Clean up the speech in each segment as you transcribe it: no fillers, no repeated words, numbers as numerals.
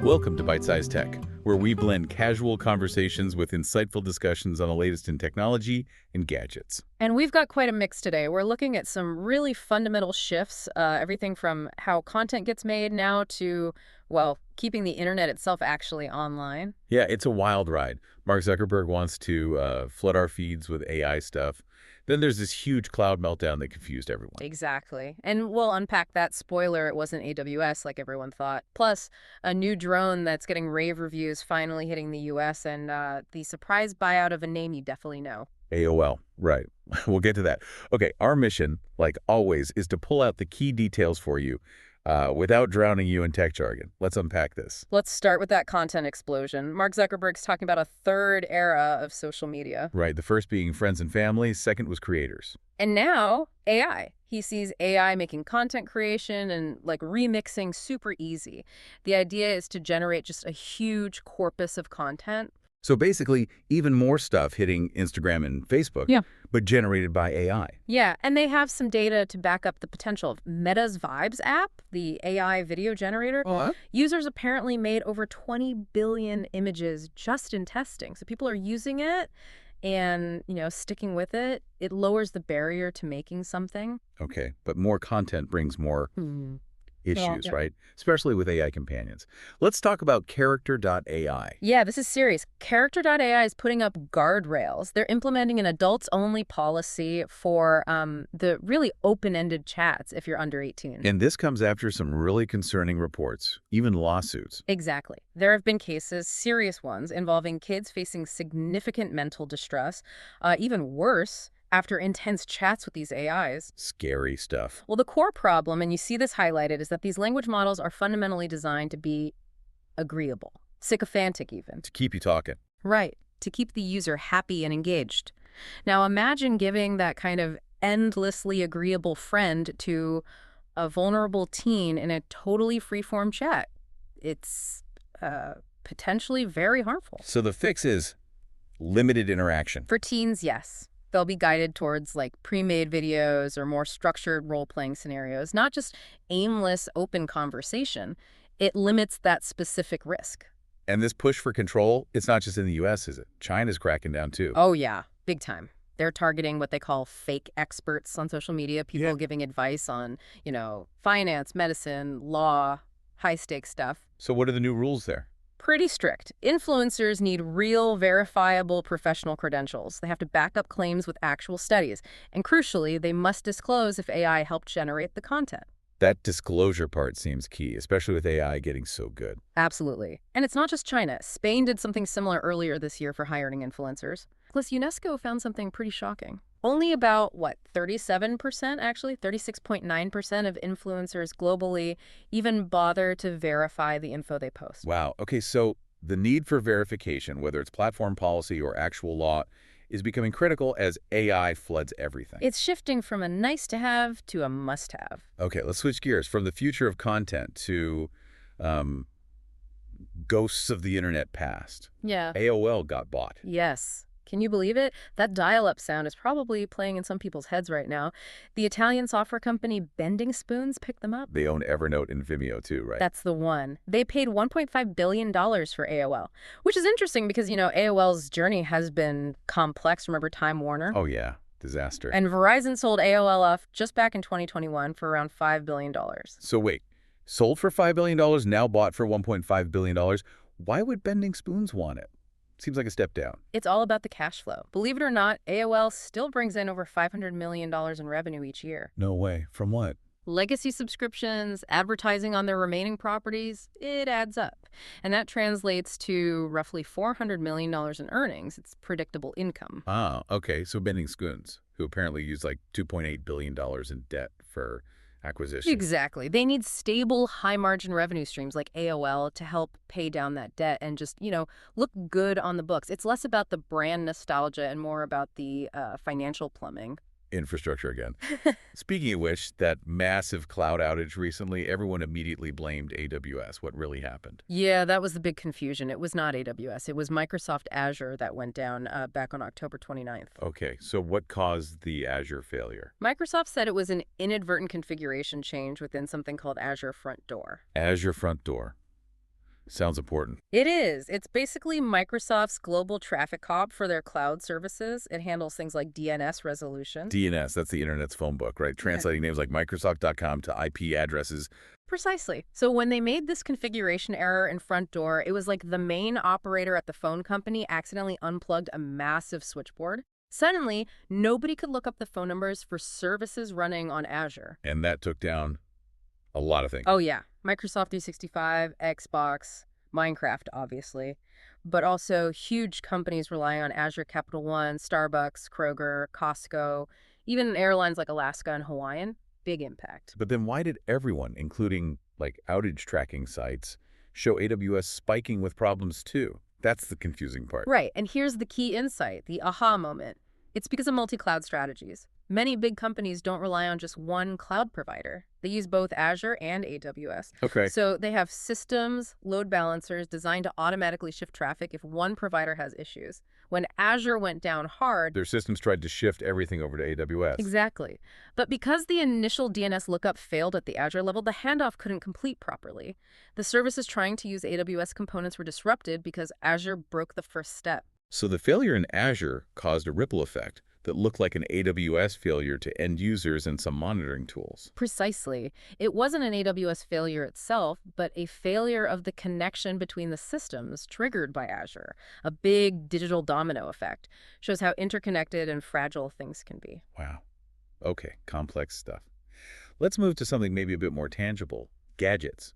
Welcome to Byte-Sized Tech, where we blend casual conversations with insightful discussions on the latest in technology and gadgets. And we've got quite a mix today. We're looking at some really fundamental shifts, everything from how content gets made now to, well, keeping the internet itself actually online. Yeah, it's a wild ride. Mark Zuckerberg wants to flood our feeds with AI stuff. Then there's this huge cloud meltdown that confused everyone. Exactly. And we'll unpack that. Spoiler, it wasn't AWS like everyone thought. Plus, a new drone that's getting rave reviews finally hitting the US, and the surprise buyout of a name you definitely know. AOL, right. We'll get to that. Okay, our mission, like always, is to pull out the key details for you without drowning you in tech jargon. Let's unpack this. Let's start with that content explosion. Mark Zuckerberg's talking about a third era of social media. Right, the first being friends and family, second was creators. And now, AI. He sees AI making content creation and like remixing super easy. The idea is to generate just a huge corpus of content. So basically, even more stuff hitting Instagram and Facebook, but generated by AI. Yeah, and they have some data to back up the potential of Meta's Vibes app, the AI video generator. Users apparently made over 20 billion images just in testing. So people are using it and, sticking with it. It lowers the barrier to making something. Okay, but more content brings more issues, right? Especially with AI companions. Let's talk about Character.ai. Yeah, this is serious. Character.ai is putting up guardrails. They're implementing an adults-only policy for the really open-ended chats if you're under 18. And this comes after some really concerning reports, even lawsuits. Exactly. There have been cases, serious ones, involving kids facing significant mental distress. Even worse, after intense chats with these AIs. Scary stuff. Well, the core problem, and you see this highlighted, is that these language models are fundamentally designed to be agreeable, sycophantic even. To keep you talking. Right, to keep the user happy and engaged. Now imagine giving that kind of endlessly agreeable friend to a vulnerable teen in a totally free-form chat. It's potentially very harmful. So the fix is limited interaction. For teens, yes. They'll be guided towards like pre-made videos or more structured role-playing scenarios, not just aimless open conversation. It limits that specific risk. And this push for control, it's not just in the US, is it? China's cracking down too. Oh yeah, big time. They're targeting what they call fake experts on social media, people giving advice on, finance, medicine, law, high-stakes stuff. So what are the new rules there? Pretty strict. Influencers need real, verifiable professional credentials. They have to back up claims with actual studies. And crucially, they must disclose if AI helped generate the content. That disclosure part seems key, especially with AI getting so good. Absolutely. And it's not just China. Spain did something similar earlier this year for hiring influencers. Plus, UNESCO found something pretty shocking. Only about, 37%, actually, 36.9% of influencers globally even bother to verify the info they post. Wow. Okay, so the need for verification, whether it's platform policy or actual law, is becoming critical as AI floods everything. It's shifting from a nice-to-have to a must-have. Okay, let's switch gears from the future of content to ghosts of the internet past. Yeah. AOL got bought. Yes. Can you believe it? That dial-up sound is probably playing in some people's heads right now. The Italian software company Bending Spoons picked them up. They own Evernote and Vimeo too, right? That's the one. They paid $1.5 billion for AOL, which is interesting because, AOL's journey has been complex. Remember Time Warner? Oh, yeah. Disaster. And Verizon sold AOL off just back in 2021 for around $5 billion. So wait, sold for $5 billion, now bought for $1.5 billion. Why would Bending Spoons want it? Seems like a step down. It's all about the cash flow. Believe it or not, AOL still brings in over $500 million in revenue each year. No way. From what? Legacy subscriptions, advertising on their remaining properties, it adds up. And that translates to roughly $400 million in earnings. It's predictable income. Ah, okay. So Bending Spoons, who apparently used like $2.8 billion in debt for acquisition. Exactly. They need stable, high-margin revenue streams like AOL to help pay down that debt and just, look good on the books. It's less about the brand nostalgia and more about the financial plumbing. Infrastructure again. Speaking of which, that massive cloud outage recently, everyone immediately blamed AWS. What really happened? Yeah, that was the big confusion. It was not AWS. It was Microsoft Azure that went down back on October 29th. Okay, so what caused the Azure failure? Microsoft said it was an inadvertent configuration change within something called Azure Front Door. Azure Front Door. Sounds important. It is. It's basically Microsoft's global traffic cop for their cloud services. It handles things like DNS resolution. DNS, that's the internet's phone book, right? Translating names like Microsoft.com to IP addresses. Precisely. So when they made this configuration error in front door, it was like the main operator at the phone company accidentally unplugged a massive switchboard. Suddenly, nobody could look up the phone numbers for services running on Azure. And that took down a lot of things. Oh, yeah. Microsoft 365, Xbox, Minecraft, obviously. But also huge companies relying on Azure, Capital One, Starbucks, Kroger, Costco, even airlines like Alaska and Hawaiian. Big impact. But then why did everyone, including like outage tracking sites, show AWS spiking with problems too? That's the confusing part. Right. And here's the key insight, the aha moment. It's because of multi-cloud strategies. Many big companies don't rely on just one cloud provider. They use both Azure and AWS. Okay. So they have systems, load balancers designed to automatically shift traffic if one provider has issues. When Azure went down hard, Their systems tried to shift everything over to AWS. exactly. But because the initial DNS lookup failed at the Azure level, the handoff couldn't complete properly. The services trying to use AWS components were disrupted because Azure broke the first step. So the failure in Azure caused a ripple effect that looked like an AWS failure to end users and some monitoring tools. Precisely. It wasn't an AWS failure itself, but a failure of the connection between the systems triggered by Azure. A big digital domino effect. Shows how interconnected and fragile things can be. Wow. Okay, complex stuff. Let's move to something maybe a bit more tangible. Gadgets.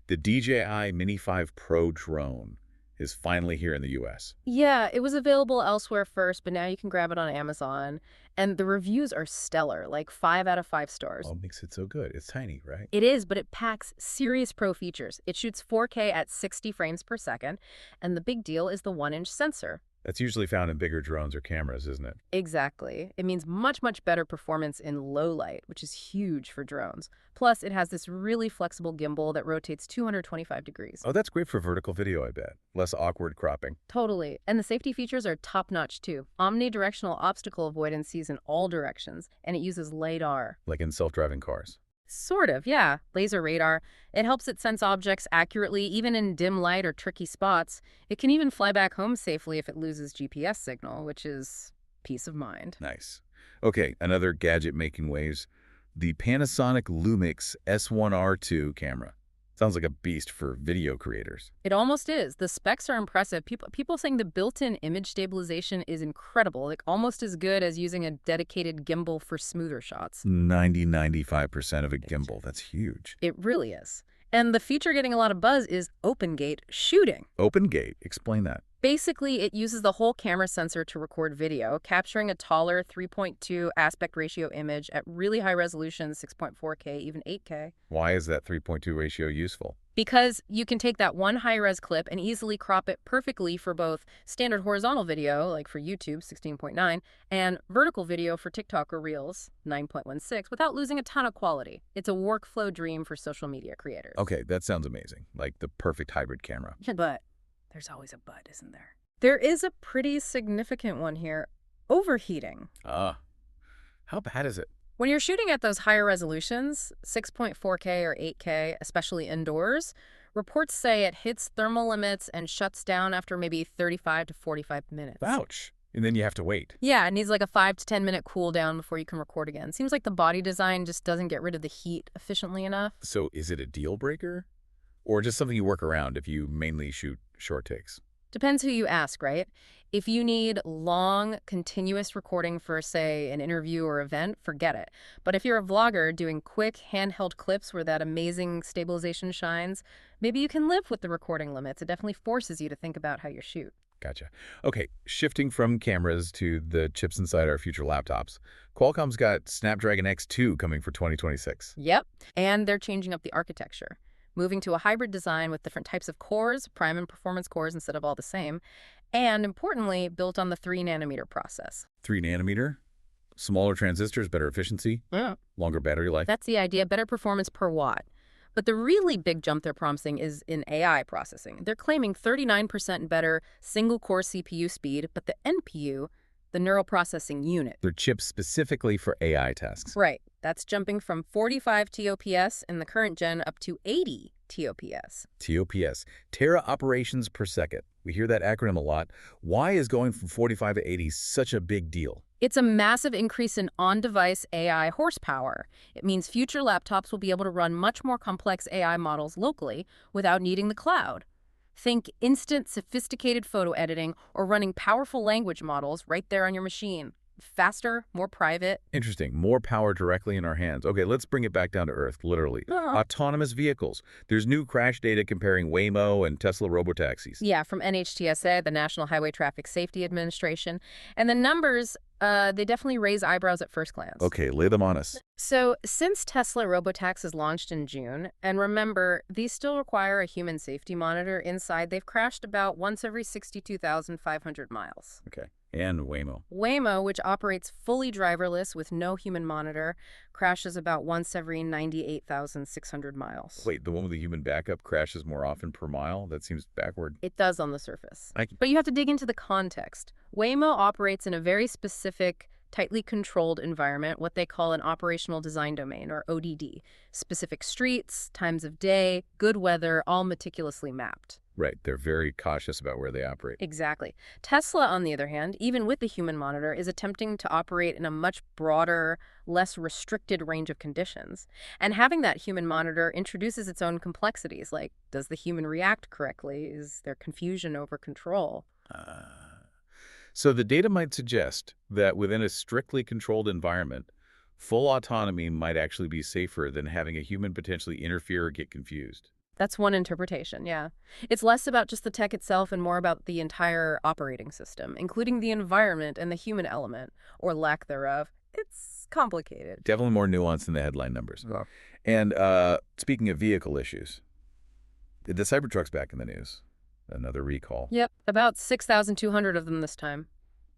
The DJI Mini 5 Pro drone is finally here in the US. Yeah, it was available elsewhere first, but now you can grab it on Amazon. And the reviews are stellar, like 5 out of 5 stars. What makes it so good? It's tiny, right? It is, but it packs serious pro features. It shoots 4K at 60 frames per second, and the big deal is the 1-inch sensor. That's usually found in bigger drones or cameras, isn't it? Exactly. It means much, much better performance in low light, which is huge for drones. Plus, it has this really flexible gimbal that rotates 225 degrees. Oh, that's great for vertical video, I bet. Less awkward cropping. Totally. And the safety features are top-notch, too. Omnidirectional obstacle avoidance sees in all directions, and it uses LiDAR. Like in self-driving cars. Sort of, yeah. Laser radar. It helps it sense objects accurately, even in dim light or tricky spots. It can even fly back home safely if it loses GPS signal, which is peace of mind. Nice. Okay, another gadget making waves. The Panasonic Lumix S1R2 camera. Sounds like a beast for video creators. It almost is. The specs are impressive. People saying the built-in image stabilization is incredible, like almost as good as using a dedicated gimbal for smoother shots. 95% of a gimbal. That's huge. It really is. And the feature getting a lot of buzz is OpenGate shooting. OpenGate. Explain that. Basically, it uses the whole camera sensor to record video, capturing a taller 3.2 aspect ratio image at really high resolution, 6.4K, even 8K. Why is that 3.2 ratio useful? Because you can take that one high-res clip and easily crop it perfectly for both standard horizontal video, like for YouTube, 16.9, and vertical video for TikTok or Reels, 9.16, without losing a ton of quality. It's a workflow dream for social media creators. Okay, that sounds amazing. Like the perfect hybrid camera. But there's always a but, isn't there? There is a pretty significant one here. Overheating. How bad is it? When you're shooting at those higher resolutions, 6.4K or 8K, especially indoors, reports say it hits thermal limits and shuts down after maybe 35 to 45 minutes. Ouch. And then you have to wait. Yeah, it needs like a 5 to 10 minute cool down before you can record again. Seems like the body design just doesn't get rid of the heat efficiently enough. So is it a deal breaker? Or just something you work around if you mainly shoot short takes? Depends who you ask, right? If you need long, continuous recording for, say, an interview or event, forget it. But if you're a vlogger doing quick, handheld clips where that amazing stabilization shines, maybe you can live with the recording limits. It definitely forces you to think about how you shoot. Gotcha. Okay, shifting from cameras to the chips inside our future laptops. Qualcomm's got Snapdragon X2 coming for 2026. Yep, and they're changing up the architecture, moving to a hybrid design with different types of cores, prime and performance cores instead of all the same, and importantly, built on the 3-nanometer process. 3 nanometer? Smaller transistors, better efficiency, longer battery life. That's the idea, better performance per watt. But the really big jump they're promising is in AI processing. They're claiming 39% better single-core CPU speed, but the NPU, the neural processing unit. They're chips specifically for AI tasks. Right. That's jumping from 45 TOPS in the current gen up to 80 TOPS. TOPS, Tera operations per second. We hear that acronym a lot. Why is going from 45 to 80 such a big deal? It's a massive increase in on-device AI horsepower. It means future laptops will be able to run much more complex AI models locally without needing the cloud. Think instant, sophisticated photo editing or running powerful language models right there on your machine. Faster, more private. Interesting. More power directly in our hands. Okay, let's bring it back down to earth, literally. Autonomous vehicles. There's new crash data comparing Waymo and Tesla robotaxis. Yeah, from NHTSA, the National Highway Traffic Safety Administration. And the numbers, they definitely raise eyebrows at first glance. Okay, lay them on us. So, since Tesla robotaxis launched in June, and remember, these still require a human safety monitor inside, they've crashed about once every 62,500 miles. Okay. And Waymo. Waymo, which operates fully driverless with no human monitor, crashes about once every 98,600 miles. Wait, the one with the human backup crashes more often per mile? That seems backward. It does on the surface. But you have to dig into the context. Waymo operates in a very specific, tightly controlled environment, what they call an operational design domain, or ODD. Specific streets, times of day, good weather, all meticulously mapped. Right, they're very cautious about where they operate. Exactly. Tesla, on the other hand, even with the human monitor, is attempting to operate in a much broader, less restricted range of conditions. And having that human monitor introduces its own complexities, like, does the human react correctly? Is there confusion over control? So the data might suggest that within a strictly controlled environment, full autonomy might actually be safer than having a human potentially interfere or get confused. That's one interpretation, yeah. It's less about just the tech itself and more about the entire operating system, including the environment and the human element, or lack thereof. It's complicated. Definitely more nuanced than the headline numbers. Yeah. And speaking of vehicle issues, the Cybertruck's back in the news. Another recall. Yep, about 6,200 of them this time.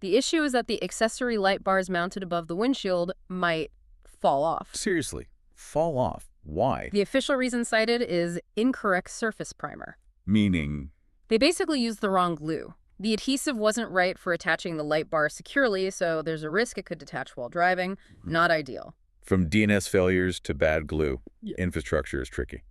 The issue is that the accessory light bars mounted above the windshield might fall off. Seriously, fall off. Why? The official reason cited is incorrect surface primer. Meaning? They basically used the wrong glue. The adhesive wasn't right for attaching the light bar securely, so there's a risk it could detach while driving. Not ideal. From DNS failures to bad glue, infrastructure is tricky.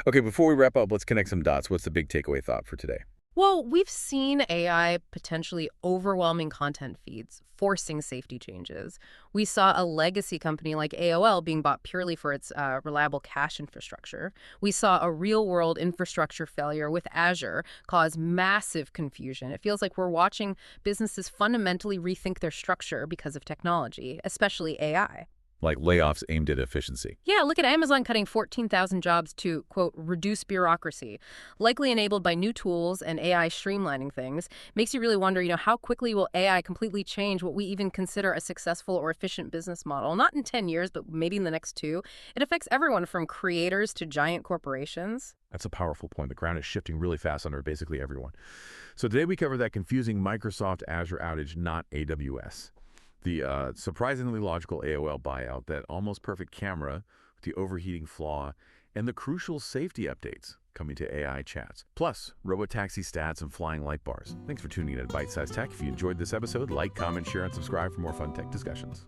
Okay, before we wrap up, let's connect some dots. What's the big takeaway thought for today? Well, we've seen AI potentially overwhelming content feeds, forcing safety changes. We saw a legacy company like AOL being bought purely for its reliable cache infrastructure. We saw a real-world infrastructure failure with Azure cause massive confusion. It feels like we're watching businesses fundamentally rethink their structure because of technology, especially AI. Like layoffs aimed at efficiency. Yeah, look at Amazon cutting 14,000 jobs to, quote, reduce bureaucracy, likely enabled by new tools and AI streamlining things. Makes you really wonder, how quickly will AI completely change what we even consider a successful or efficient business model? Not in 10 years, but maybe in the next 2. It affects everyone from creators to giant corporations. That's a powerful point. The ground is shifting really fast under basically everyone. So today we cover that confusing Microsoft Azure outage, not AWS. The surprisingly logical AOL buyout, that almost perfect camera, the overheating flaw, and the crucial safety updates coming to AI chats. Plus, robotaxi stats and flying light bars. Thanks for tuning in to Byte-Sized Tech. If you enjoyed this episode, like, comment, share, and subscribe for more fun tech discussions.